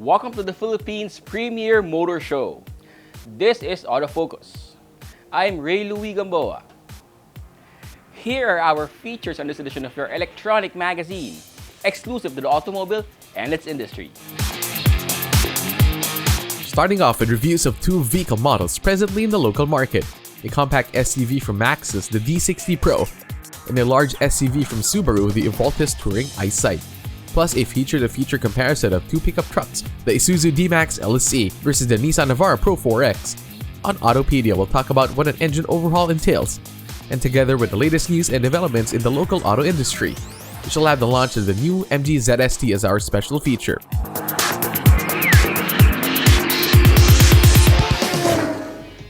Welcome to the Philippines' premier motor show. This is Autofocus. I'm Ray Louis Gamboa. Here are our features on this edition of your electronic magazine, exclusive to the automobile and its industry. Starting off with reviews of two vehicle models presently in the local market. A compact SUV from Maxus, the D60 Pro, and a large SUV from Subaru, the Evoltis Touring Eyesight. Plus a feature-to-feature comparison of two pickup trucks, the Isuzu D-Max LSE versus the Nissan Navara Pro 4X. On Autopedia, we'll talk about what an engine overhaul entails, and together with the latest news and developments in the local auto industry, we shall have the launch of the new MG ZST as our special feature.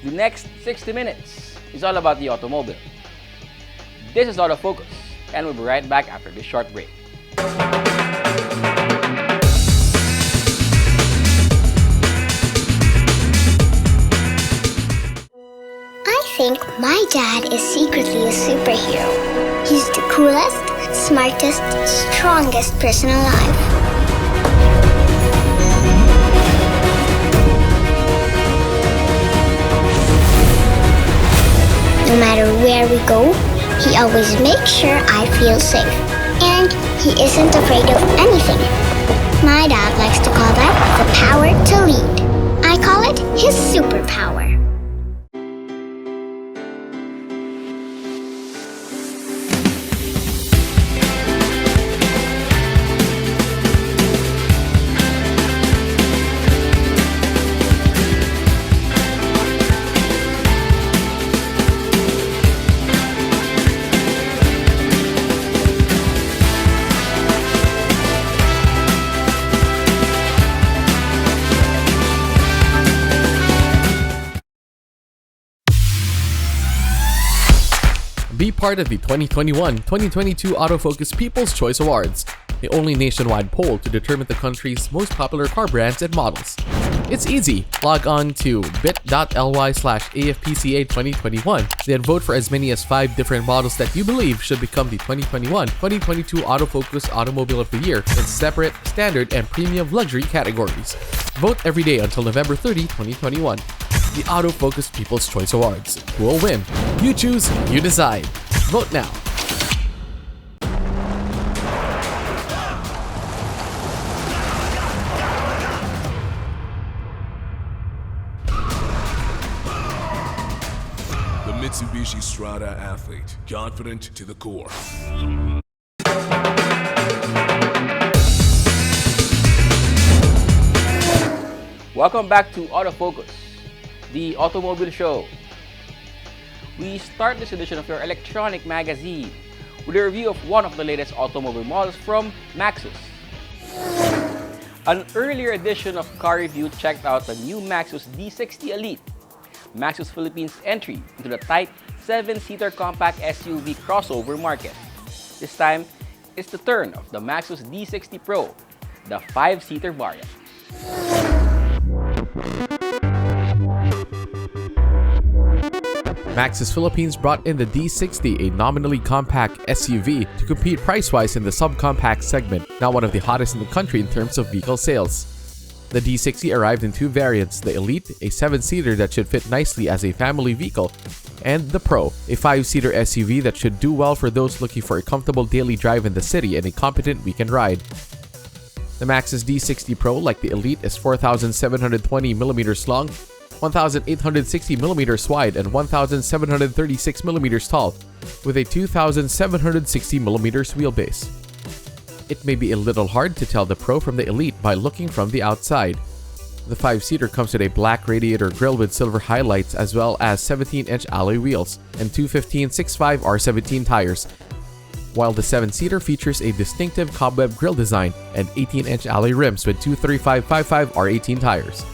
The next 60 minutes is all about the automobile. This is Autofocus, and we'll be right back after this short break. I think my dad is secretly a superhero. He's the coolest, smartest, strongest person alive. No matter where we go, he always makes sure I feel safe. And he isn't afraid of anything. My dad likes to call that the power to lead. I call it his superpower. Be part of the 2021-2022 Autofocus People's Choice Awards, the only nationwide poll to determine the country's most popular car brands and models. It's easy. Log on to bit.ly/AFPCA2021, then vote for as many as 5 different models that you believe should become the 2021-2022 Autofocus Automobile of the Year in separate, standard, and premium luxury categories. Vote every day until November 30, 2021. The Autofocus People's Choice Awards. Who will win? You choose, you decide. Vote now. The Mitsubishi Strada athlete, confident to the core. Welcome back to Autofocus, the automobile show. We start this edition of your electronic magazine with a review of one of the latest automobile models from Maxus. An earlier edition of Car Review checked out the new Maxus D60 Elite, Maxus Philippines' entry into the tight 7-seater compact SUV crossover market. This time, it's the turn of the Maxus D60 Pro, the 5-seater variant. Maxus Philippines brought in the D60, a nominally compact SUV, to compete price-wise in the subcompact segment, now one of the hottest in the country in terms of vehicle sales. The D60 arrived in 2 variants, the Elite, a 7-seater that should fit nicely as a family vehicle, and the Pro, a 5-seater SUV that should do well for those looking for a comfortable daily drive in the city and a competent weekend ride. The Maxus D60 Pro, like the Elite, is 4,720mm long, 1,860mm wide, and 1,736mm tall, with a 2,760mm wheelbase. It may be a little hard to tell the Pro from the Elite by looking from the outside. The 5-seater comes with a black radiator grille with silver highlights as well as 17-inch alloy wheels and two 1565 R17 tires, while the 7-seater features a distinctive cobweb grille design and 18-inch alloy rims with two 3555 R18 tires.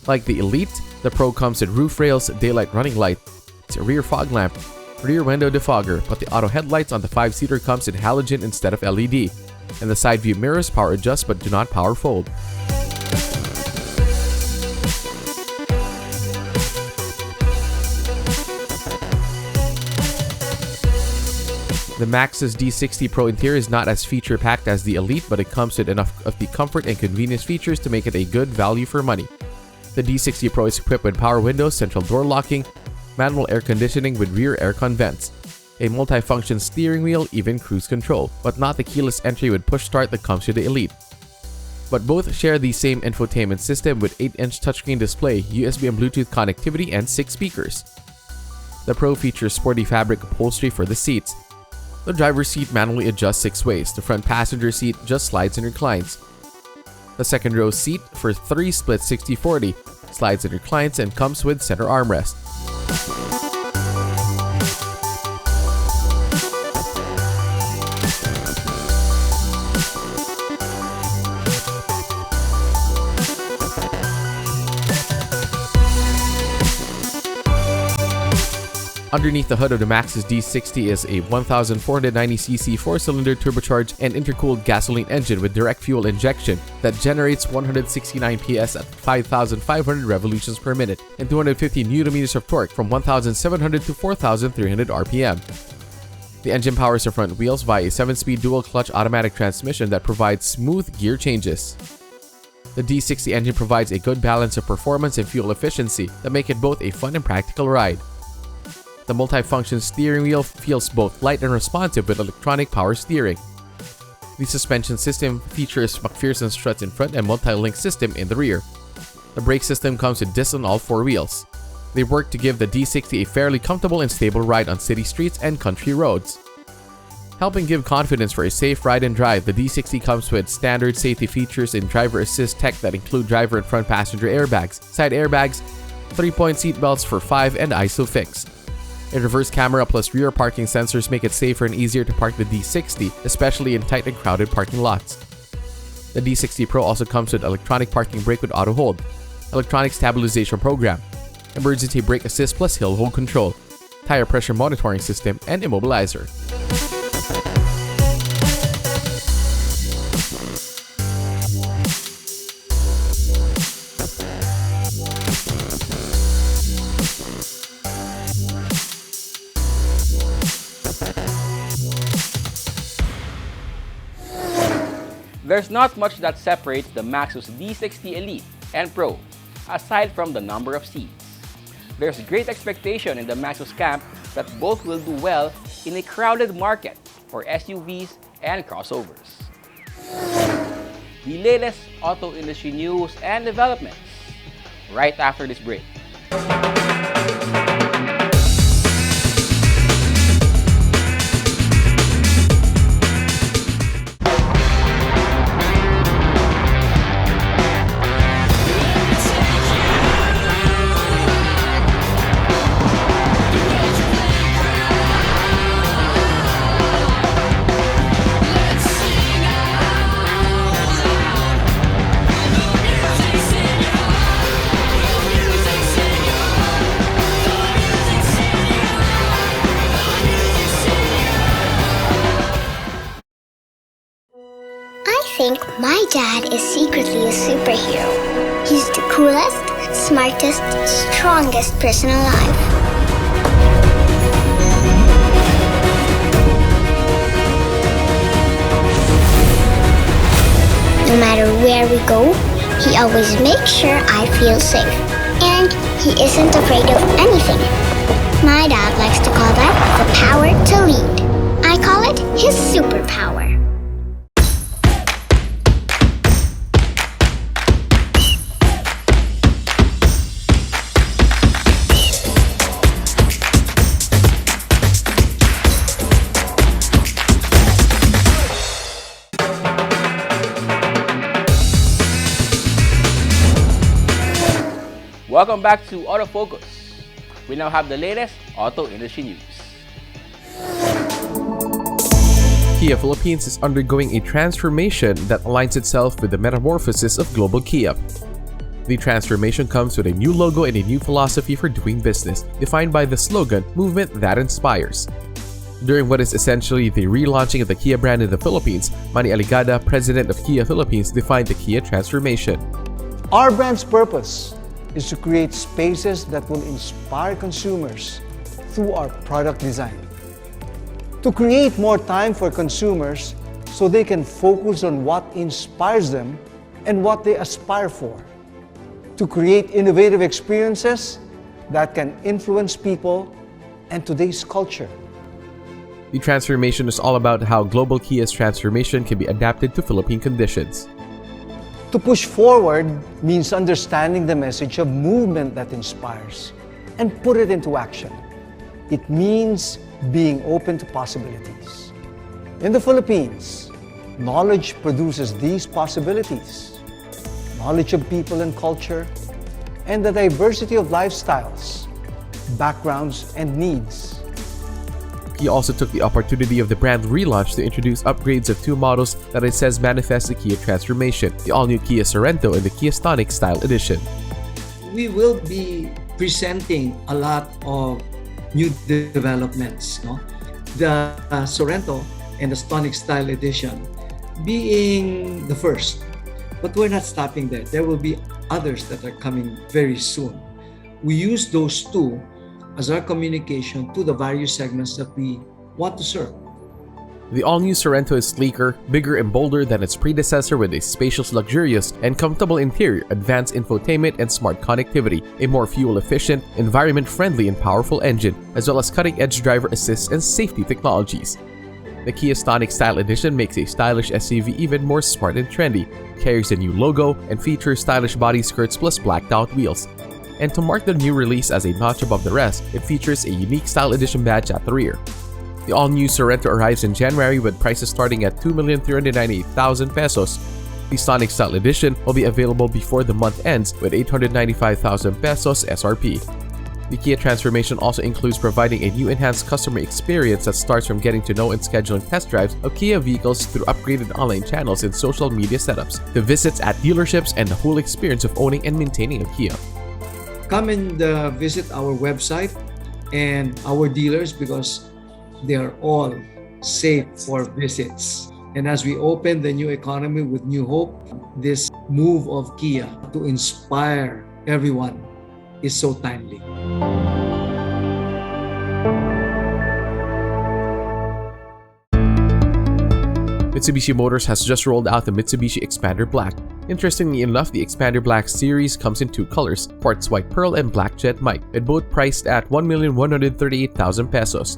Like the Elite, the Pro comes with roof rails, daylight running lights, a rear fog lamp, rear window defogger, but the auto headlights on the 5-seater comes in halogen instead of LED, and the side view mirrors power adjust but do not power fold. The Maxus D60 Pro interior is not as feature-packed as the Elite, but it comes with enough of the comfort and convenience features to make it a good value for money. The D60 Pro is equipped with power windows, central door locking, manual air conditioning with rear aircon vents, a multi-function steering wheel, even cruise control, but not the keyless entry with push start that comes with the Elite. But both share the same infotainment system with 8-inch touchscreen display, USB and Bluetooth connectivity, and 6 speakers. The Pro features sporty fabric upholstery for the seats. The driver's seat manually adjusts 6 ways. The front passenger seat just slides and reclines. The second row seat for 3 split 60/40 slides and reclines and comes with center armrest. Underneath the hood of the Maxus D60 is a 1,490cc 4-cylinder turbocharged and intercooled gasoline engine with direct fuel injection that generates 169 PS at 5,500 revolutions per minute and 250 Nm of torque from 1,700 to 4,300 RPM. The engine powers the front wheels via a 7-speed dual-clutch automatic transmission that provides smooth gear changes. The D60 engine provides a good balance of performance and fuel efficiency that make it both a fun and practical ride. The multi-function steering wheel feels both light and responsive with electronic power steering. The suspension system features McPherson struts in front and multi-link system in the rear. The brake system comes with discs on all 4 wheels. They work to give the D60 a fairly comfortable and stable ride on city streets and country roads. Helping give confidence for a safe ride and drive, the D60 comes with standard safety features in driver assist tech that include driver and front passenger airbags, side airbags, 3-point seat belts for 5 and ISOFIX. A reverse camera plus rear parking sensors make it safer and easier to park the D60, especially in tight and crowded parking lots. The D60 Pro also comes with electronic parking brake with auto hold, electronic stabilization program, emergency brake assist plus hill hold control, tire pressure monitoring system, and immobilizer. There's not much that separates the Maxus D60 Elite and Pro, aside from the number of seats. There's great expectation in the Maxus camp that both will do well in a crowded market for SUVs and crossovers. The latest auto industry news and developments, right after this break. I think my dad is secretly a superhero. He's the coolest, smartest, strongest person alive. No matter where we go, he always makes sure I feel safe. And he isn't afraid of anything. My dad likes to call that the power to lead. I call it his superpower. Welcome back to Autofocus. We now have the latest auto industry news. Kia Philippines is undergoing a transformation that aligns itself with the metamorphosis of global Kia. The transformation comes with a new logo and a new philosophy for doing business, defined by the slogan, "Movement that Inspires." During what is essentially the relaunching of the Kia brand in the Philippines, Manny Aligada, president of Kia Philippines, defined the Kia transformation. Our brand's purpose is to create spaces that will inspire consumers through our product design. To create more time for consumers so they can focus on what inspires them and what they aspire for. To create innovative experiences that can influence people and today's culture. The transformation is all about how global Kia's transformation can be adapted to Philippine conditions. To push forward means understanding the message of movement that inspires and put it into action. It means being open to possibilities. In the Philippines, knowledge produces these possibilities. Knowledge of people and culture, and the diversity of lifestyles, backgrounds, and needs. He also took the opportunity of the brand relaunch to introduce upgrades of two models that it says manifest the Kia transformation, the all-new Kia Sorento and the Kia Stonic Style Edition. We will be presenting a lot of new developments. No? The Sorento and the Stonic Style Edition being the first. But we're not stopping there. There will be others that are coming very soon. We use those two as our communication to the various segments that we want to serve. The all-new Sorento is sleeker, bigger and bolder than its predecessor with a spacious, luxurious, and comfortable interior, advanced infotainment, and smart connectivity, a more fuel-efficient, environment-friendly, and powerful engine, as well as cutting-edge driver assist and safety technologies. The Kia Stonic Style Edition makes a stylish SUV even more smart and trendy, carries a new logo, and features stylish body skirts plus blacked-out wheels. And to mark the new release as a notch above the rest, it features a unique Style Edition badge at the rear. The all-new Sorento arrives in January with prices starting at 2,398,000 pesos. The Stonic Style Edition will be available before the month ends with 895,000 pesos SRP. The Kia transformation also includes providing a new enhanced customer experience that starts from getting to know and scheduling test drives of Kia vehicles through upgraded online channels and social media setups, to visits at dealerships, and the whole experience of owning and maintaining a Kia. Come and visit our website and our dealers because they are all safe for visits. And as we open the new economy with new hope, this move of Kia to inspire everyone is so timely. Mitsubishi Motors has just rolled out the Mitsubishi Expander Black. Interestingly enough, the Expander Black series comes in two colors, quartz white pearl and black jet mic, and both priced at 1,138,000 pesos.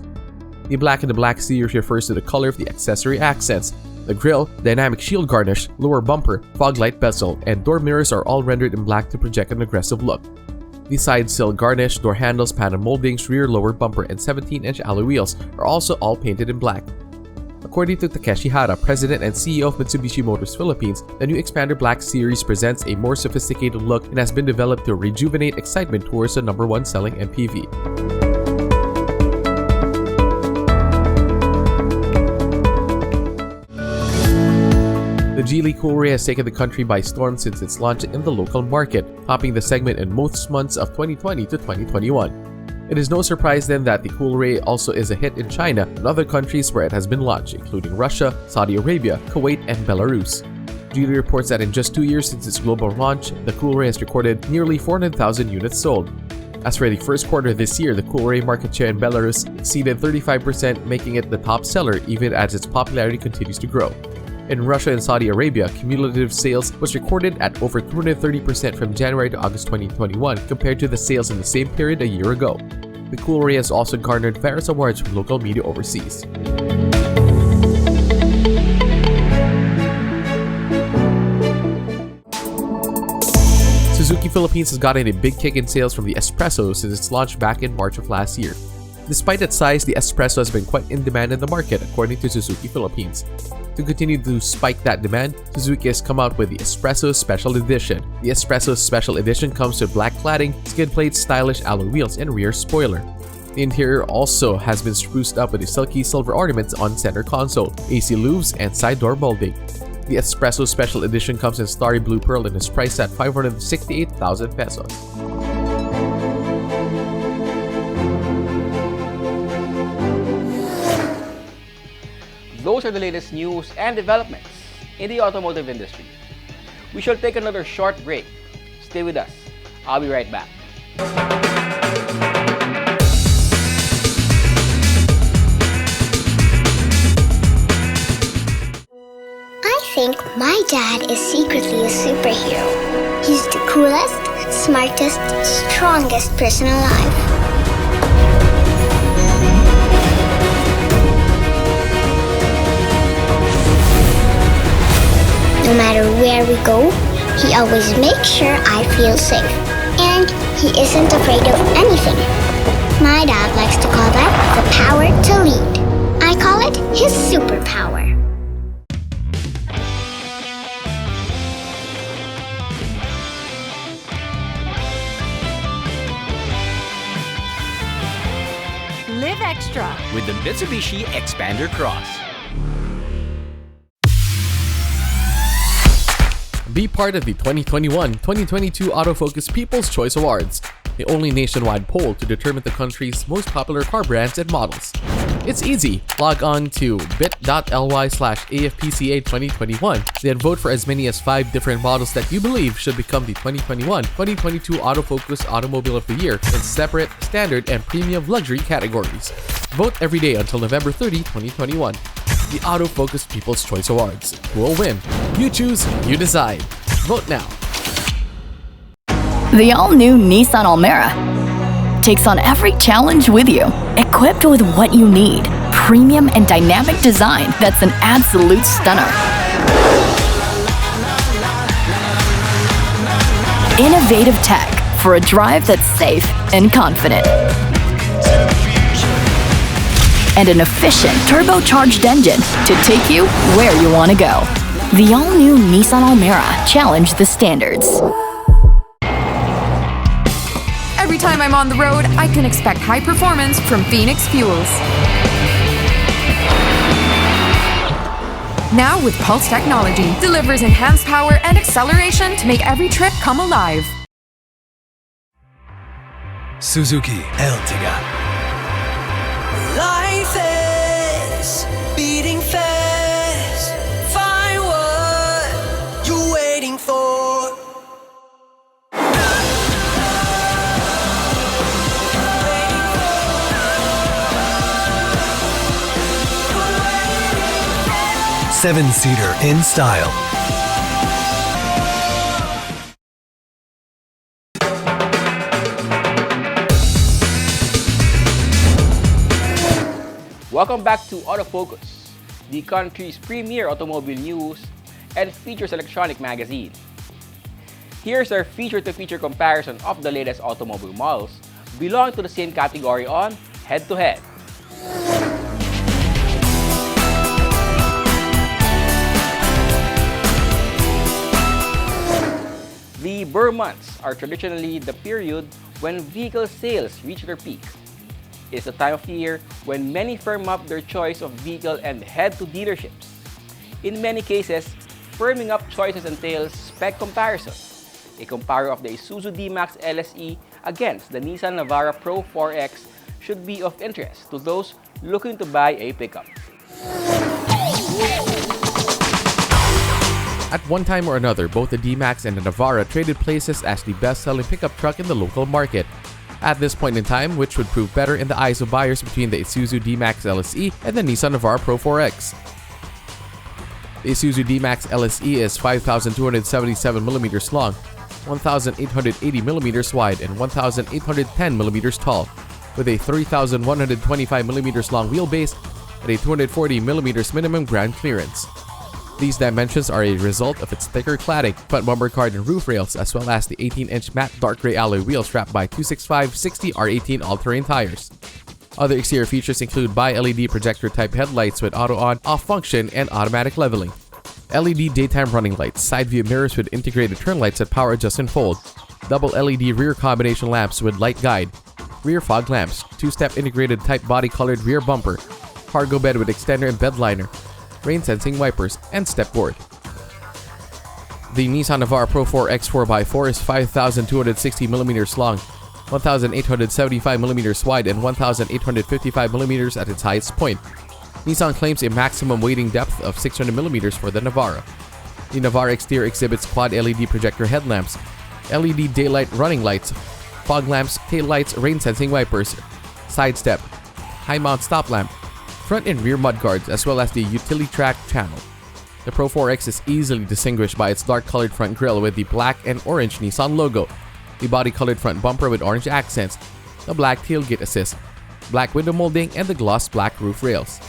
The black in the black series refers to the color of the accessory accents. The grille, dynamic shield garnish, lower bumper, fog light bezel, and door mirrors are all rendered in black to project an aggressive look. The side sill garnish, door handles, panel moldings, rear lower bumper, and 17-inch alloy wheels are also all painted in black. According to Takeshi Hara, president and CEO of Mitsubishi Motors Philippines, the new Expander Black series presents a more sophisticated look and has been developed to rejuvenate excitement towards the #1 selling MPV. The Geely Coolray has taken the country by storm since its launch in the local market, topping the segment in most months of 2020 to 2021. It is no surprise then that the Coolray also is a hit in China and other countries where it has been launched, including Russia, Saudi Arabia, Kuwait, and Belarus. Geely reports that in just 2 years since its global launch, the Coolray has recorded nearly 400,000 units sold. As for the first quarter this year, the Coolray market share in Belarus exceeded 35%, making it the top seller even as its popularity continues to grow. In Russia and Saudi Arabia, cumulative sales was recorded at over 230% from January to August 2021 compared to the sales in the same period a year ago. The Coolray has also garnered various awards from local media overseas. Suzuki Philippines has gotten a big kick in sales from the Espresso since its launch back in March of last year. Despite its size, the Espresso has been quite in demand in the market, according to Suzuki Philippines. To continue to spike that demand, Suzuki has come out with the Espresso Special Edition. The Espresso Special Edition comes with black cladding, skid plates, stylish alloy wheels, and rear spoiler. The interior also has been spruced up with a silky silver ornaments on center console, AC louvers, and side door molding. The Espresso Special Edition comes in starry blue pearl and is priced at 568,000 pesos. Those are the latest news and developments in the automotive industry. We shall take another short break. Stay with us. I'll be right back. My dad is secretly a superhero. He's the coolest, smartest, strongest person alive. No matter where we go, he always makes sure I feel safe. And he isn't afraid of anything. My dad likes to call that the power to lead. I call it his superpower. Live extra with the Mitsubishi Xpander Cross. Be part of the 2021-2022 Autofocus People's Choice Awards, the only nationwide poll to determine the country's most popular car brands and models. It's easy. Log on to bit.ly/AFPCA2021, then vote for as many as 5 different models that you believe should become the 2021-2022 Autofocus Automobile of the Year in separate, standard, and premium luxury categories. Vote every day until November 30, 2021. The Autofocus People's Choice Awards. Who will win? You choose, you decide. Vote now. The all-new Nissan Almera takes on every challenge with you, equipped with what you need. Premium and dynamic design that's an absolute stunner. Innovative tech for a drive that's safe and confident. And an efficient turbocharged engine to take you where you want to go. The all-new Nissan Almera challenge the standards. Every time I'm on the road, I can expect high performance from Phoenix Fuels. Now with Pulse technology, delivers enhanced power and acceleration to make every trip come alive. Suzuki Ertiga. Life is beating fast. Find what you're waiting for. Seven-seater in style. Welcome back to Autofocus, the country's premier automobile news and features electronic magazine. Here's our feature-to-feature comparison of the latest automobile models belonging to the same category on Head-to-Head. The Burr months are traditionally the period when vehicle sales reach their peak. It's the time of year when many firm up their choice of vehicle and head to dealerships. In many cases, firming up choices entails spec comparison. A comparo of the Isuzu D-Max LSE against the Nissan Navara Pro 4X should be of interest to those looking to buy a pickup. At one time or another, both the D-Max and the Navara traded places as the best-selling pickup truck in the local market. At this point in time, which would prove better in the eyes of buyers between the Isuzu D-Max LSE and the Nissan Navara Pro 4X. The Isuzu D-Max LSE is 5,277mm long, 1,880mm wide, and 1,810mm tall, with a 3,125mm long wheelbase and a 240mm minimum ground clearance. These dimensions are a result of its thicker cladding, front bumper card and roof rails, as well as the 18-inch matte dark gray alloy wheels wrapped by 265/60 R18 all-terrain tires. Other exterior features include bi-LED projector-type headlights with auto-on, off function, and automatic leveling. LED daytime running lights, side view mirrors with integrated turn lights that power adjust and fold, double LED rear combination lamps with light guide, rear fog lamps, two-step integrated type body-colored rear bumper, cargo bed with extender and bed liner, rain-sensing wipers, and step board. The Nissan Navara Pro 4X 4x4 is 5,260mm long, 1,875mm wide, and 1,855mm at its highest point. Nissan claims a maximum weighting depth of 600mm for the Navara. The Navara exterior exhibits quad LED projector headlamps, LED daylight running lights, fog lamps, tail lights, rain-sensing wipers, side step, high-mount stop lamp, front and rear mudguards, as well as the utility track channel. The Pro 4X is easily distinguished by its dark-colored front grille with the black and orange Nissan logo, the body-colored front bumper with orange accents, the black tailgate assist, black window molding, and the gloss black roof rails.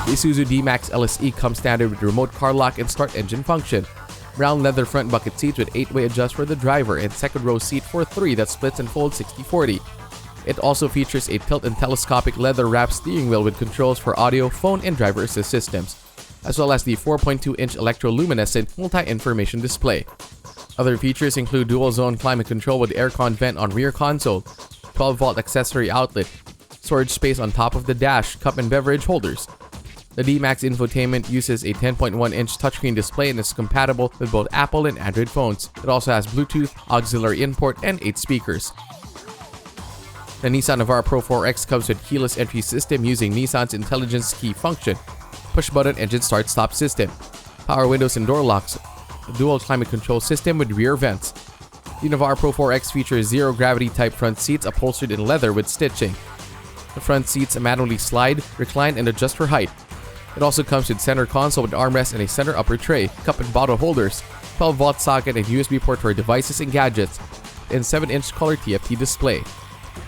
The Isuzu D-Max LSE comes standard with remote car lock and start engine function, brown leather front bucket seats with 8-way adjust for the driver and second row seat for 3 that splits and folds 60/40. It also features a tilt and telescopic leather-wrapped steering wheel with controls for audio, phone, and driver assist systems, as well as the 4.2-inch electroluminescent multi-information display. Other features include dual-zone climate control with aircon vent on rear console, 12-volt accessory outlet, storage space on top of the dash, cup and beverage holders. The D-Max infotainment uses a 10.1-inch touchscreen display and is compatible with both Apple and Android phones. It also has Bluetooth, auxiliary input, and 8 speakers. The Nissan Navara Pro 4X comes with keyless entry system using Nissan's intelligence key function, push-button engine start-stop system, power windows and door locks, a dual climate control system with rear vents. The Navara Pro 4X features zero-gravity type front seats upholstered in leather with stitching. The front seats manually slide, recline, and adjust for height. It also comes with center console with armrest and a center upper tray, cup and bottle holders, 12-volt socket and USB port for devices and gadgets, and 7-inch color TFT display.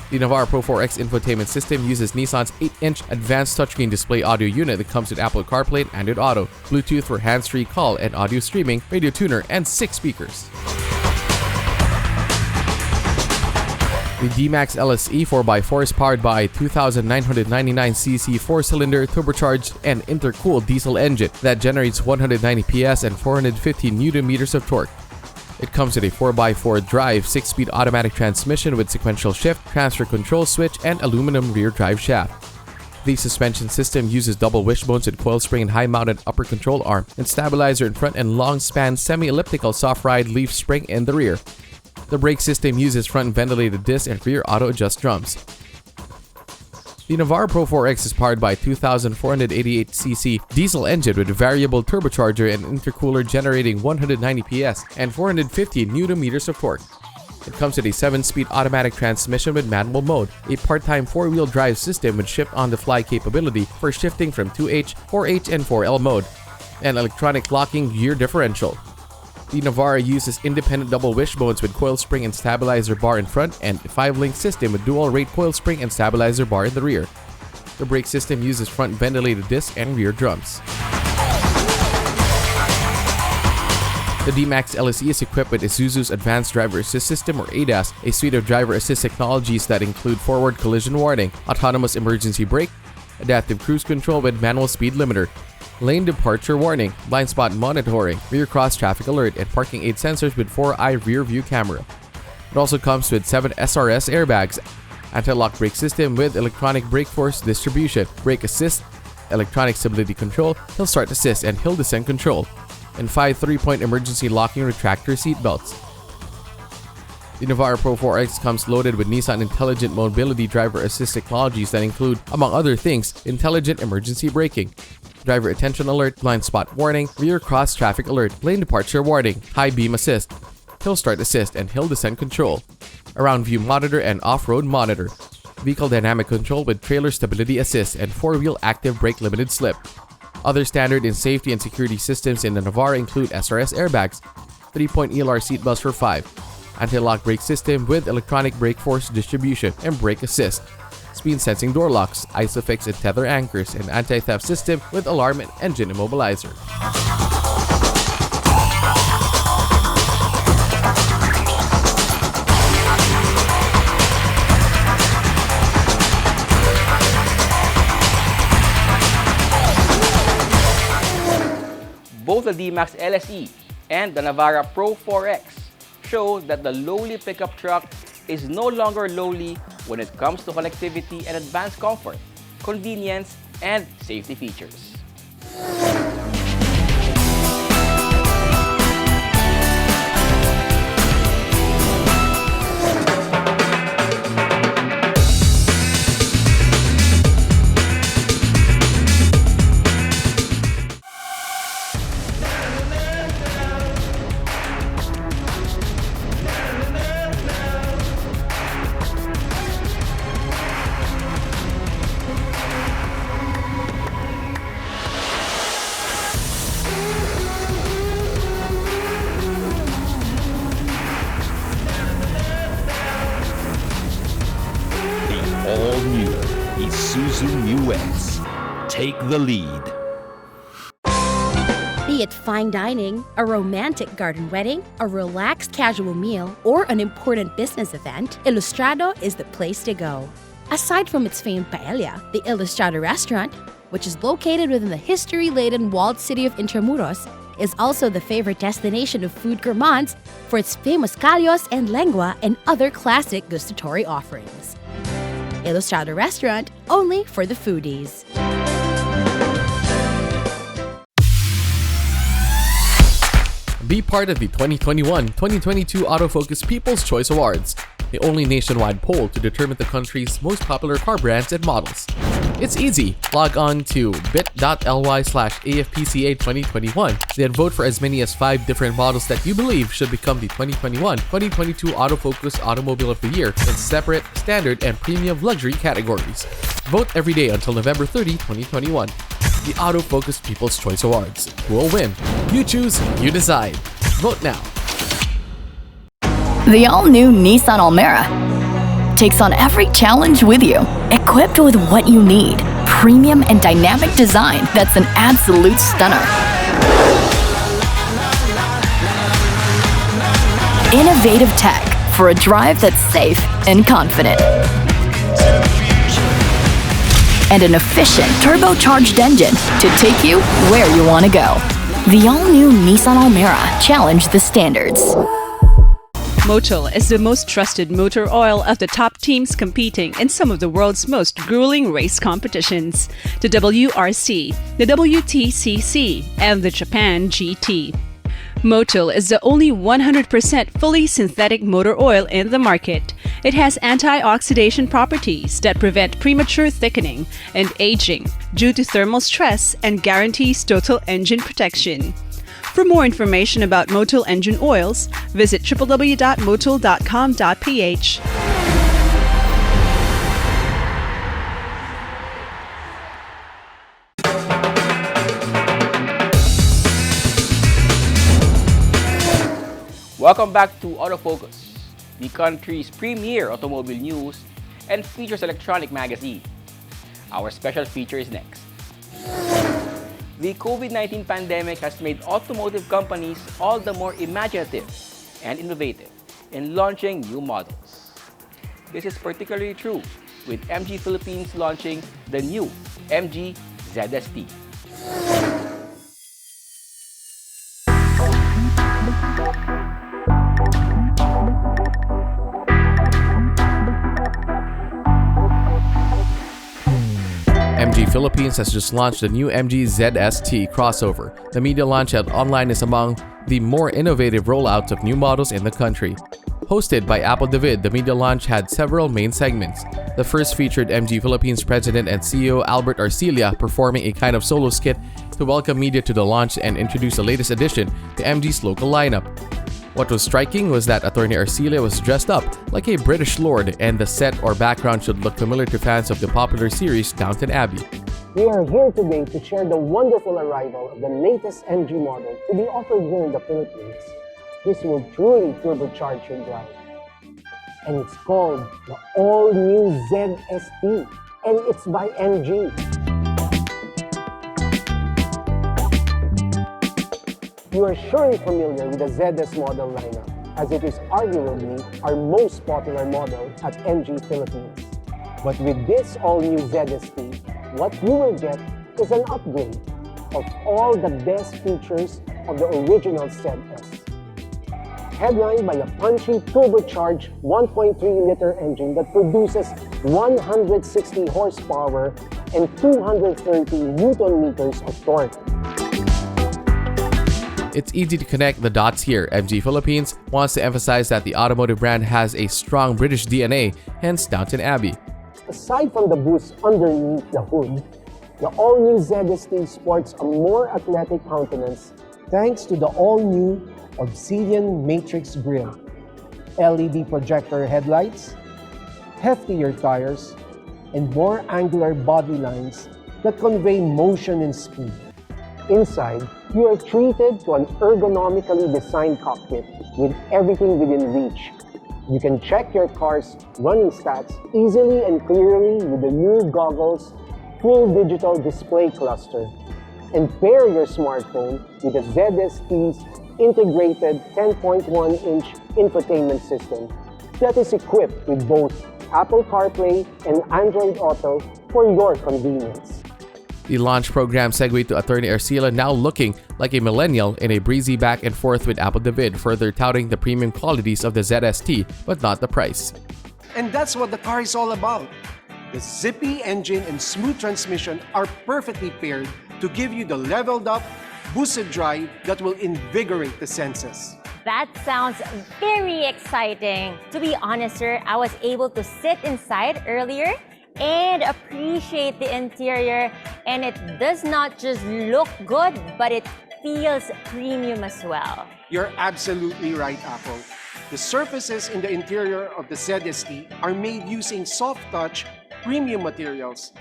The Navara Pro 4X infotainment system uses Nissan's 8-inch advanced touchscreen display audio unit that comes with Apple CarPlay and Android Auto, Bluetooth for hands-free call and audio streaming, radio tuner, and 6 speakers. The D-Max LSE 4x4 is powered by a 2,999cc 4-cylinder turbocharged and intercooled diesel engine that generates 190 PS and 450 Nm of torque. It comes with a 4x4 drive, 6-speed automatic transmission with sequential shift, transfer control switch, and aluminum rear drive shaft. The suspension system uses double wishbones with coil spring and high-mounted upper control arm, and stabilizer in front and long-span semi-elliptical soft-ride leaf spring in the rear. The brake system uses front ventilated disc and rear auto-adjust drums. The Navara Pro 4X is powered by a 2,488cc diesel engine with a variable turbocharger and intercooler generating 190 PS and 450 Nm of torque. It comes with a 7-speed automatic transmission with manual mode, a part-time 4-wheel drive system with shift-on-the-fly capability for shifting from 2H, 4H, and 4L mode, and electronic locking gear differential. The Navara uses independent double wishbones with coil spring and stabilizer bar in front and a 5-link system with dual rate coil spring and stabilizer bar in the rear. The brake system uses front ventilated disc and rear drums. The D-Max LSE is equipped with Isuzu's Advanced Driver Assist System or ADAS, a suite of driver assist technologies that include forward collision warning, autonomous emergency brake, adaptive cruise control with manual speed limiter, lane departure warning, blind spot monitoring, rear cross traffic alert, and parking aid sensors with 4-eye rear view camera. It also comes with 7 SRS airbags, anti-lock brake system with electronic brake force distribution, brake assist, electronic stability control, hill start assist, and hill descent control, and 5 3-point emergency locking retractor seat belts. The Navara Pro 4X comes loaded with Nissan Intelligent Mobility driver assist technologies that include, among other things, intelligent emergency braking, driver attention alert, blind spot warning, rear cross traffic alert, lane departure warning, high beam assist, hill start assist, and hill descent control, around view monitor and off-road monitor, vehicle dynamic control with trailer stability assist, and 4-wheel active brake limited slip. Other standard and safety and security systems in the Navara include SRS airbags, 3-point ELR seatbelts for 5, anti-lock brake system with electronic brake force distribution and brake assist, speed sensing door locks, ISOFIX and tether anchors, and anti-theft system with alarm and engine immobilizer. Both the D-Max LSE and the Navara Pro 4X show that the lowly pickup truck is no longer lowly when it comes to connectivity and advanced comfort, convenience, and safety features. dealer, Isuzu Mu X. Take the lead. Be it fine dining, a romantic garden wedding, a relaxed casual meal, or an important business event, Ilustrado is the place to go. Aside from its famed paella, the Ilustrado restaurant, which is located within the history-laden walled city of Intramuros, is also the favorite destination of food gourmands for its famous callos and lengua and other classic gustatory offerings. Ilustrado restaurant, only for the foodies. Be part of the 2021-2022 Autofocus People's Choice Awards, the only nationwide poll to determine the country's most popular car brands and models. It's easy. Log on to bit.ly/AFPCA2021, then vote for as many as 5 different models that you believe should become the 2021-2022 Autofocus Automobile of the Year in separate, standard, and premium luxury categories. Vote every day until November 30, 2021. The Autofocus People's Choice Awards. Who will win? You choose, you decide. Vote now. The all-new Nissan Almera takes on every challenge with you, equipped with what you need. Premium and dynamic design that's an absolute stunner. Innovative tech for a drive that's safe and confident. And an efficient turbocharged engine to take you where you want to go. The all-new Nissan Almera challenge the standards. Motul is the most trusted motor oil of the top teams competing in some of the world's most grueling race competitions: the WRC, the WTCC, and the Japan GT. Motul is the only 100% fully synthetic motor oil in the market. It has antioxidant properties that prevent premature thickening and aging due to thermal stress and guarantees total engine protection. For more information about Motul engine oils, visit www.motul.com.ph. Welcome back to Autofocus, the country's premier automobile news and features electronic magazine. Our special feature is next. The COVID-19 pandemic has made automotive companies all the more imaginative and innovative in launching new models. This is particularly true with MG Philippines launching the new MG ZST. MG Philippines has just launched the new MG ZST crossover. The media launch held online is among the more innovative rollouts of new models in the country. Hosted by Apple David, the media launch had several main segments. The first featured MG Philippines President and CEO Albert Arcilla performing a kind of solo skit to welcome media to the launch and introduce the latest addition to MG's local lineup. What was striking was that Attorney Arcilla was dressed up like a British lord, and the set or background should look familiar to fans of the popular series Downton Abbey. We are here today to share the wonderful arrival of the latest MG model to be offered here in the Philippines. This will truly turbocharge your drive. And it's called the all-new ZST, and it's by MG. You are surely familiar with the ZS model lineup, as it is arguably our most popular model at MG Philippines. But with this all-new ZST, what you will get is an upgrade of all the best features of the original ZS. Headlined by a punchy turbocharged 1.3-liter engine that produces 160 horsepower and 230 Newton-meters of torque. It's easy to connect the dots here. MG Philippines wants to emphasize that the automotive brand has a strong British DNA, hence Downton Abbey. Aside from the boost underneath the hood, the all-new ZST sports a more athletic countenance thanks to the all-new Obsidian Matrix grille, LED projector headlights, heftier tires, and more angular body lines that convey motion and speed. Inside, you are treated to an ergonomically designed cockpit with everything within reach. You can check your car's running stats easily and clearly with the new goggles full digital display cluster, and pair your smartphone with the ZST's integrated 10.1-inch infotainment system that is equipped with both Apple CarPlay and Android Auto for your convenience. The launch program segued to Attorney Arcila, now looking like a millennial in a breezy back and forth with Apple David, further touting the premium qualities of the ZST, but not the price. And that's what the car is all about. The zippy engine and smooth transmission are perfectly paired to give you the leveled up, boosted drive that will invigorate the senses. That sounds very exciting. To be honest, sir, I was able to sit inside earlier and appreciate the interior, and it does not just look good, but it feels premium as well. You're absolutely right, Apple. The surfaces in the interior of the ZST are made using soft touch premium materials.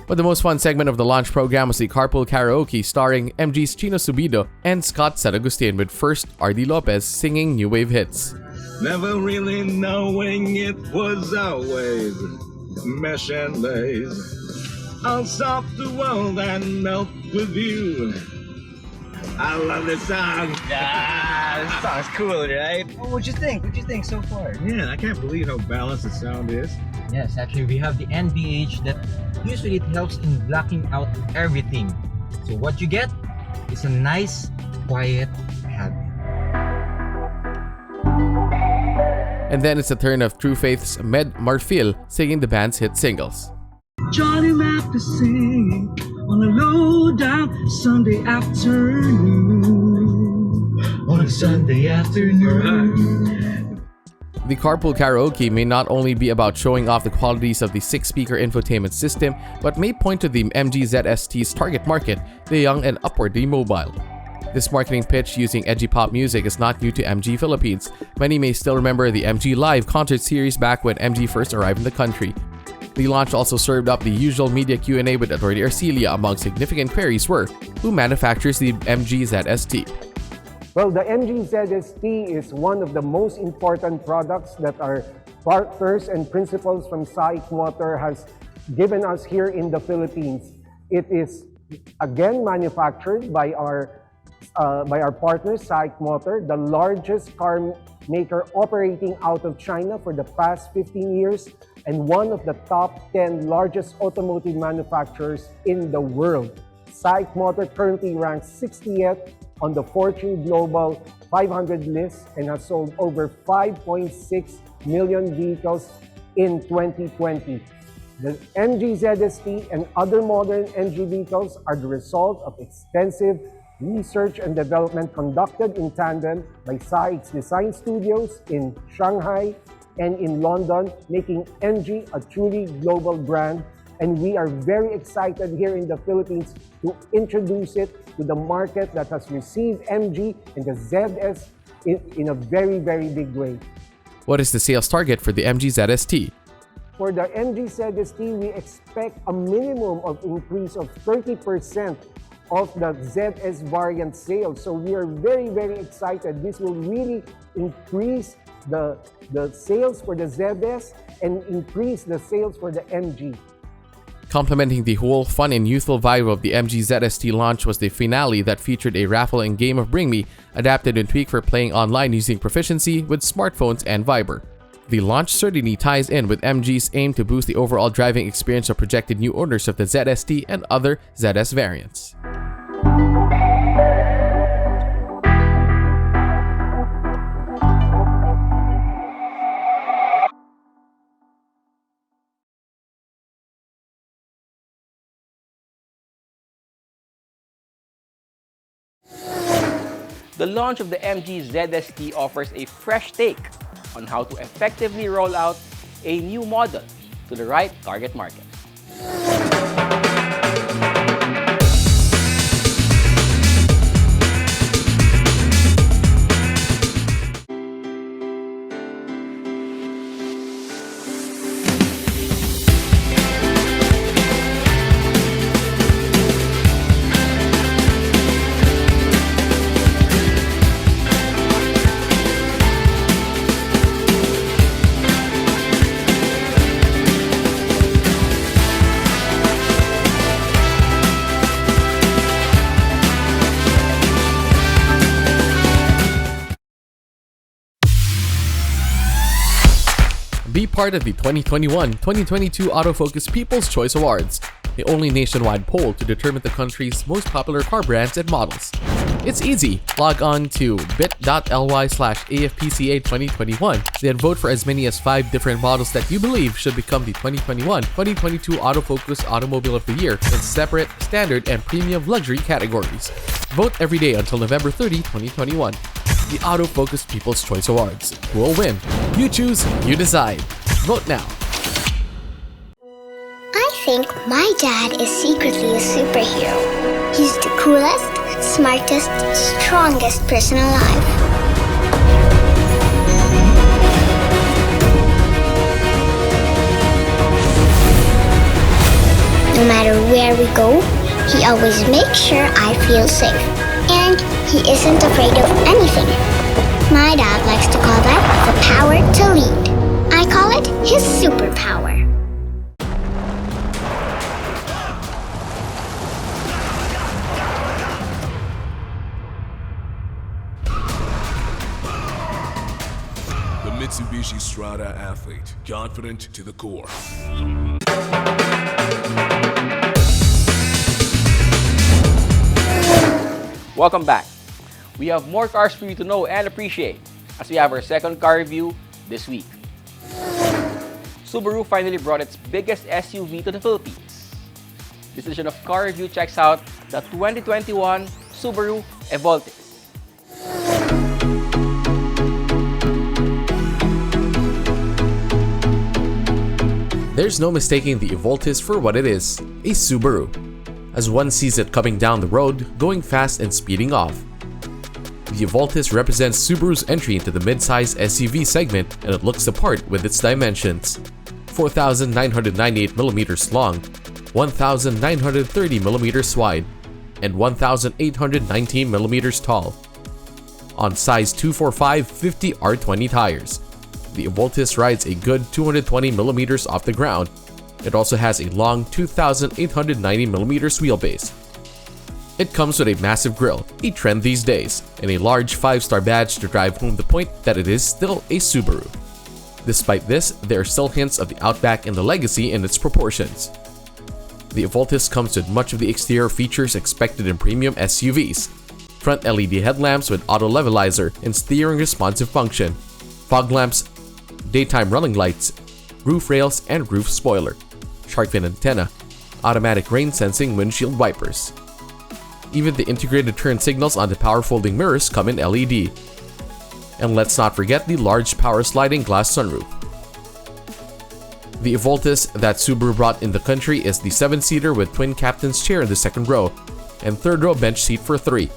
But the most fun segment of the launch program was the Carpool Karaoke starring MG's Chino Subido and Scott San Agustin, with first RD Lopez singing new wave hits. Never really knowing it was always mesh and lace. I'll stop the world and melt with you. I love this song. Yeah, this song's cool, right? What'd you think? What'd you think so far? Man, I can't believe how balanced the sound is. Yes, actually, we have the NVH that usually it helps in blocking out everything. So what you get is a nice, quiet habit. And then it's the turn of True Faith's Med Marfil singing the band's hit singles. Johnny Mapp is singing on a low down Sunday afternoon. On a Sunday afternoon. The Carpool Karaoke may not only be about showing off the qualities of the 6-speaker infotainment system, but may point to the MG ZST's target market, the young and upwardly mobile. This marketing pitch using edgy pop music is not new to MG Philippines. Many may still remember the MG Live concert series back when MG first arrived in the country. The launch also served up the usual media Q&A with Attorney Arcila. Among significant queries were, who manufactures the MG ZST? Well, the MG ZST is one of the most important products that our partners and principals from SAIC Motor has given us here in the Philippines. It is again manufactured by our partner, SAIC Motor, the largest car maker operating out of China for the past 15 years and one of the top 10 largest automotive manufacturers in the world. SAIC Motor currently ranks 60th on the Fortune Global 500 list and has sold over 5.6 million vehicles in 2020. The MG ZST and other modern MG vehicles are the result of extensive research and development conducted in tandem by SAIC's design studios in Shanghai and in London, making MG a truly global brand. And we are very excited here in the Philippines to introduce it to the market that has received MG and the ZS in a very, very big way. What is the sales target for the MG ZST? For the MG ZST, we expect a minimum of increase of 30% of the ZS variant sales. So we are very, very excited. This will really increase the sales for the ZS and increase the sales for the MG. Complementing the whole fun and youthful vibe of the MG ZST launch was the finale that featured a raffle and game of Bring Me, adapted and tweaked for playing online using proficiency with smartphones and Viber. The launch certainly ties in with MG's aim to boost the overall driving experience of projected new owners of the ZST and other ZS variants. The launch of the MG ZST offers a fresh take on how to effectively roll out a new model to the right target market. part of the 2021-2022 Autofocus People's Choice Awards, the only nationwide poll to determine the country's most popular car brands and models. It's easy. Log on to bit.ly/AFPCA2021, then vote for as many as 5 different models that you believe should become the 2021-2022 Autofocus Automobile of the Year in separate, standard, and premium luxury categories. Vote every day until November 30, 2021. The Autofocus People's Choice Awards. Who will win? You choose, you decide. Vote now. I think my dad is secretly a superhero. He's the coolest, smartest, strongest person alive. No matter where we go, he always makes sure I feel safe. And he isn't afraid of anything. My dad likes to call that the power to lead. I call it his superpower. The Mitsubishi Strada athlete, confident to the core. Welcome back. We have more cars for you to know and appreciate as we have our second car review this week. Subaru finally brought its biggest SUV to the Philippines. This edition of Car Review checks out the 2021 Subaru Evoltis. There's no mistaking the Evoltis for what it is, a Subaru. As one sees it coming down the road, going fast and speeding off. The Evoltis represents Subaru's entry into the mid-size SUV segment, and it looks the part with its dimensions. 4,998mm long, 1,930mm wide, and 1,819mm tall. On size 245/50 R20 tires, the Evoltis rides a good 220mm off the ground. It also has a long 2,890mm wheelbase. It comes with a massive grille, a trend these days, and a large 5-star badge to drive home the point that it is still a Subaru. Despite this, there are still hints of the Outback and the legacy in its proportions. The Evoltis comes with much of the exterior features expected in premium SUVs. Front LED headlamps with auto levelizer and steering responsive function, fog lamps, daytime running lights, roof rails and roof spoiler, shark fin antenna, automatic rain sensing windshield wipers. Even the integrated turn signals on the power folding mirrors come in LED. And let's not forget the large power sliding glass sunroof. The Evoltis that Subaru brought in the country is the 7-seater with twin captain's chair in the second row and third row bench seat for 3.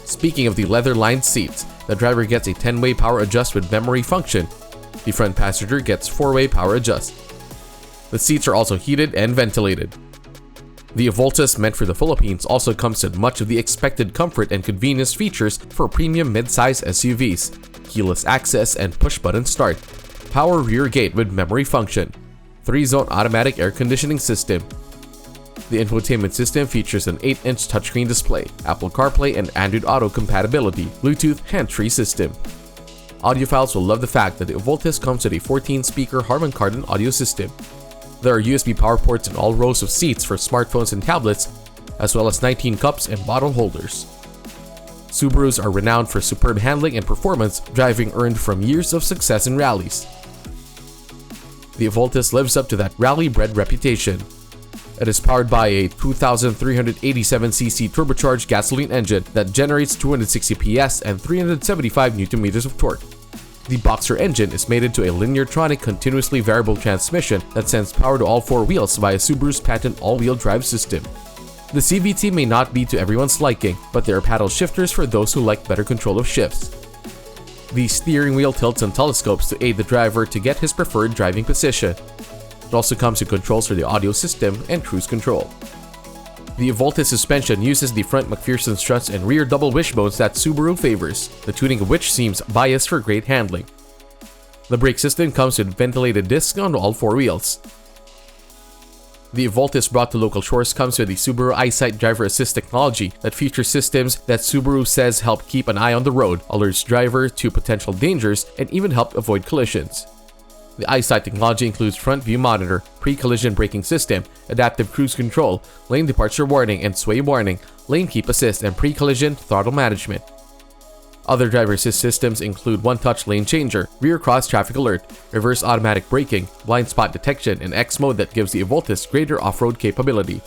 Speaking of the leather-lined seats, the driver gets a 10-way power adjust with memory function. The front passenger gets 4-way power adjust. The seats are also heated and ventilated. The Evoltis meant for the Philippines also comes with much of the expected comfort and convenience features for premium mid-size SUVs, keyless access and push-button start, power rear gate with memory function, 3-zone automatic air conditioning system. The infotainment system features an 8-inch touchscreen display, Apple CarPlay and Android Auto compatibility, Bluetooth hands-free system. Audiophiles will love the fact that the Evoltis comes with a 14-speaker Harman Kardon audio system. There are USB power ports in all rows of seats for smartphones and tablets, as well as 19 cups and bottle holders. Subarus are renowned for superb handling and performance, driving earned from years of success in rallies. The Evoltis lives up to that rally-bred reputation. It is powered by a 2,387cc turbocharged gasoline engine that generates 260 PS and 375 Nm of torque. The Boxer engine is mated to a Lineartronic continuously variable transmission that sends power to all 4 wheels via Subaru's patent all-wheel drive system. The CVT may not be to everyone's liking, but there are paddle shifters for those who like better control of shifts. The steering wheel tilts and telescopes to aid the driver to get his preferred driving position. It also comes with controls for the audio system and cruise control. The Evoltis suspension uses the front McPherson struts and rear double wishbones that Subaru favors, the tuning of which seems biased for great handling. The brake system comes with ventilated discs on all 4 wheels. The Evoltis brought to local shores comes with the Subaru EyeSight driver assist technology that features systems that Subaru says help keep an eye on the road, alerts driver to potential dangers, and even help avoid collisions. The eyesight technology includes front view monitor, pre-collision braking system, adaptive cruise control, lane departure warning and sway warning, lane keep assist, and pre-collision throttle management. Other driver assist systems include one-touch lane changer, rear cross traffic alert, reverse automatic braking, blind spot detection, and X mode that gives the Evoltis greater off-road capability.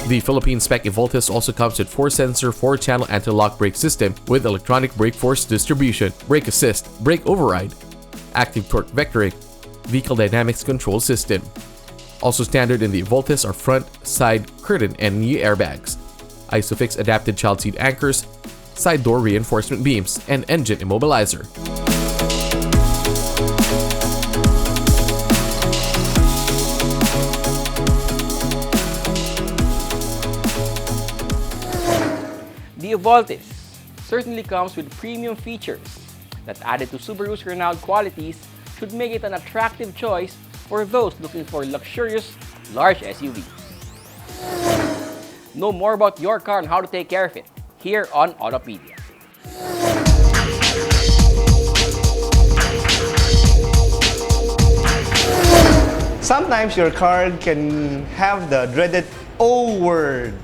The Philippine-spec Evoltis also comes with 4-sensor, 4-channel anti-lock brake system with electronic brake force distribution, brake assist, brake override, active torque vectoring, vehicle dynamics control system. Also standard in the Evoltis are front, side, curtain, and knee airbags, ISOFIX adapted child seat anchors, side door reinforcement beams, and engine immobilizer. The Evoltis certainly comes with premium features that, added to Subaru's renowned qualities, should make it an attractive choice for those looking for luxurious, large SUVs. Know more about your car and how to take care of it here on Autopedia. Sometimes your car can have the dreaded O word.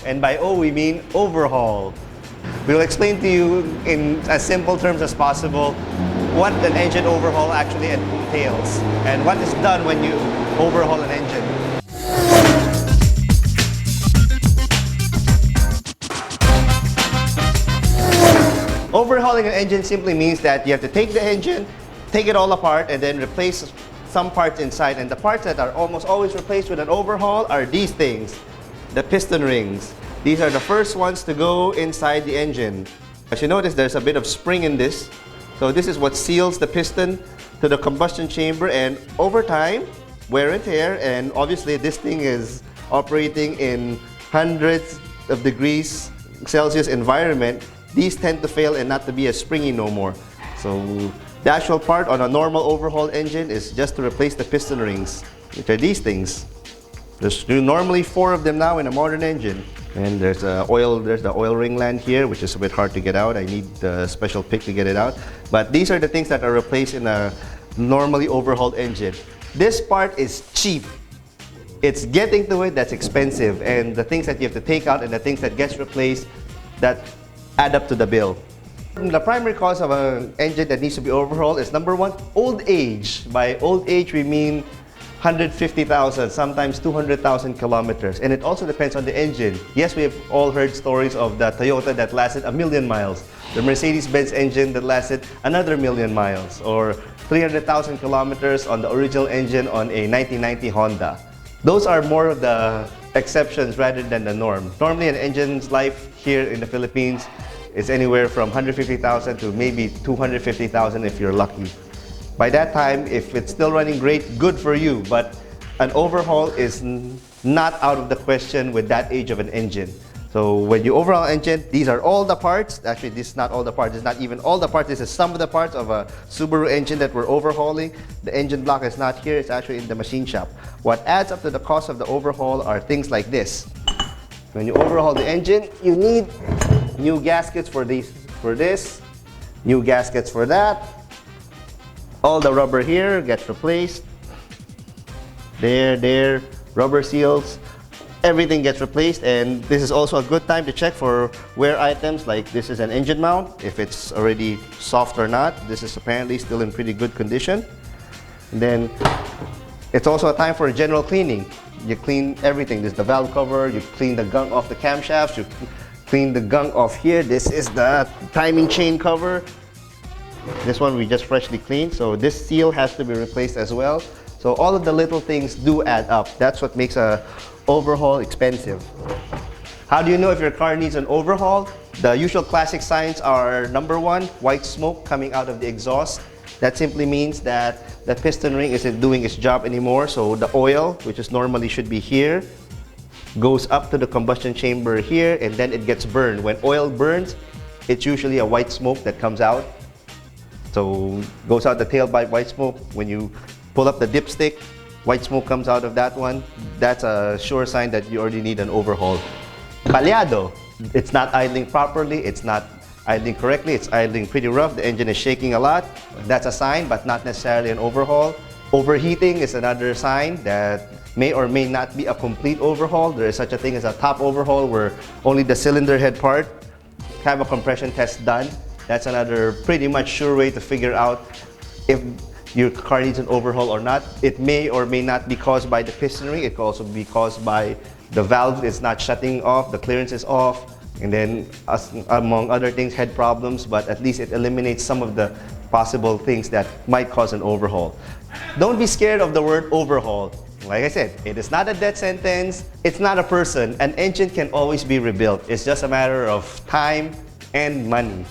And by O, we mean overhaul. We'll explain to you in as simple terms as possible what an engine overhaul actually entails and what is done when you overhaul an engine. Overhauling an engine simply means that you have to take the engine, take it all apart, and then replace some parts inside. And the parts that are almost always replaced with an overhaul are these things. The piston rings. These are the first ones to go inside the engine. As you notice, there's a bit of spring in this. So this is what seals the piston to the combustion chamber, and over time, wear and tear, and obviously this thing is operating in hundreds of degrees Celsius environment. These tend to fail and not to be as springy no more. So the actual part on a normal overhaul engine is just to replace the piston rings, which are these things. There's normally 4 of them now in a modern engine. And there's the oil ring land here, which is a bit hard to get out. I need a special pick to get it out. But these are the things that are replaced in a normally overhauled engine. This part is cheap. It's getting to it that's expensive. And the things that you have to take out and the things that gets replaced that add up to the bill. The primary cause of an engine that needs to be overhauled is number 1, old age. By old age, we mean 150,000, sometimes 200,000 kilometers. And it also depends on the engine. Yes, we have all heard stories of the Toyota that lasted 1,000,000 miles, the Mercedes-Benz engine that lasted another 1,000,000 miles, or 300,000 kilometers on the original engine on a 1990 Honda. Those are more of the exceptions rather than the norm. Normally, an engine's life here in the Philippines is anywhere from 150,000 to maybe 250,000 if you're lucky. By that time, if it's still running great, good for you, but an overhaul is not out of the question with that age of an engine. So when you overhaul an engine, these are all the parts. Actually, this is not all the parts. It's not even all the parts. This is some of the parts of a Subaru engine that we're overhauling. The engine block is not here. It's actually in the machine shop. What adds up to the cost of the overhaul are things like this. When you overhaul the engine, you need new gaskets for this, new gaskets for that. All the rubber here gets replaced. There, rubber seals. Everything gets replaced, and this is also a good time to check for wear items like this is an engine mount, if it's already soft or not. This is apparently still in pretty good condition. And then it's also a time for general cleaning. You clean everything. This is the valve cover, you clean the gunk off the camshafts, you clean the gunk off here. This is the timing chain cover. This one we just freshly cleaned, so this seal has to be replaced as well. So all of the little things do add up. That's what makes a overhaul expensive. How do you know if your car needs an overhaul? The usual classic signs are number 1, white smoke coming out of the exhaust. That simply means that the piston ring isn't doing its job anymore. So the oil, which is normally should be here, goes up to the combustion chamber here, and then it gets burned. When oil burns, it's usually a white smoke that comes out. So goes out the tailpipe, white smoke. When you pull up the dipstick, white smoke comes out of that one. That's a sure sign that you already need an overhaul. Baleado. It's not idling properly. It's not idling correctly. It's idling pretty rough. The engine is shaking a lot. That's a sign, but not necessarily an overhaul. Overheating is another sign that may or may not be a complete overhaul. There is such a thing as a top overhaul where only the cylinder head part have a compression test done. That's another pretty much sure way to figure out if your car needs an overhaul or not. It may or may not be caused by the piston ring. It could also be caused by the valve is not shutting off, the clearance is off, and then among other things, head problems, but at least it eliminates some of the possible things that might cause an overhaul. Don't be scared of the word overhaul. Like I said, it is not a death sentence. It's not a person. An engine can always be rebuilt. It's just a matter of time and money.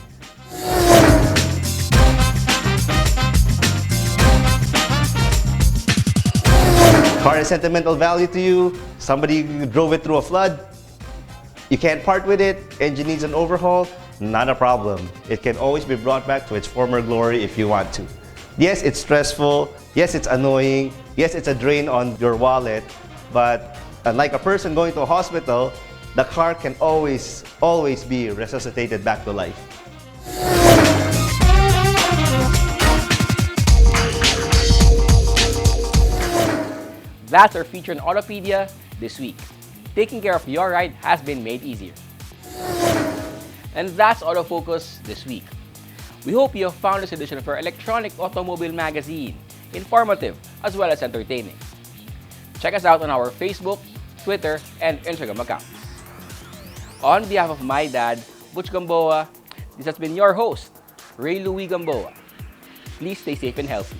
Car has sentimental value to you. Somebody drove it through a flood. You can't part with it. Engine needs an overhaul. Not a problem. It can always be brought back to its former glory if you want to. Yes, it's stressful. Yes, it's annoying. Yes, it's a drain on your wallet. But unlike a person going to a hospital, the car can always be resuscitated back to life. That's our feature on Autopedia this week. Taking care of your ride has been made easier. And that's Autofocus this week. We hope you have found this edition of our electronic automobile magazine informative as well as entertaining. Check us out on our Facebook, Twitter, and Instagram accounts. On behalf of my dad, Butch Gamboa, this has been your host, Ray Louis Gamboa. Please stay safe and healthy.